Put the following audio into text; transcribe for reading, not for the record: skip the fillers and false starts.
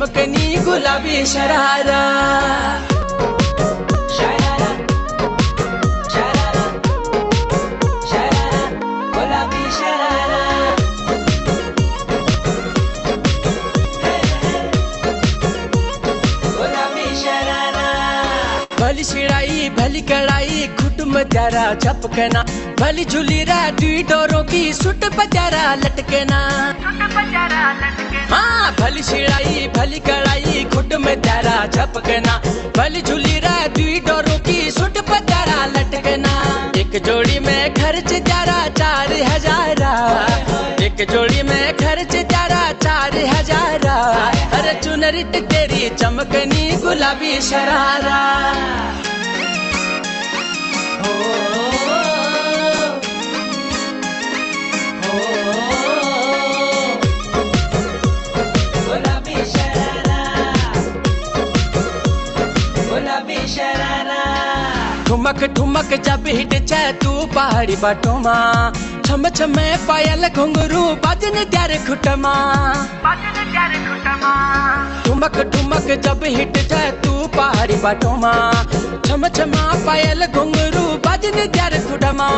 मकनी गुलाबी शरारा शरारा शरारा शरारा गुलाबी शरारा गुलाबी शरारा भली शिड़ाई भली कड़ाई खुटम त्यारा चपकना भली झूली रा दी डोरों की सुट पचारा लटकना हाँ भली शिड़ाई भली कड़ाई खुट में त्यारा झपकना भली झूली रा दी डोरों की सुट पचारा लटकना एक जोड़ी में खर्च त्यारा 4,000 एक जोड़ी में खर्च त्यारा 4,000 अरे चुनरी तेरी चमकनी गुलाबी शरारा ठुमक ठुमक जब हिट छे तू पहाड़ी बाटोमा छम छमे पायल घुंघरू बाजन त्यारे खुटमा ठुमक ठुमक जब हिट छे तू पहाड़ी बाटोमा छम छमा पायल घुंघरू बाजन त्यारे खुटमा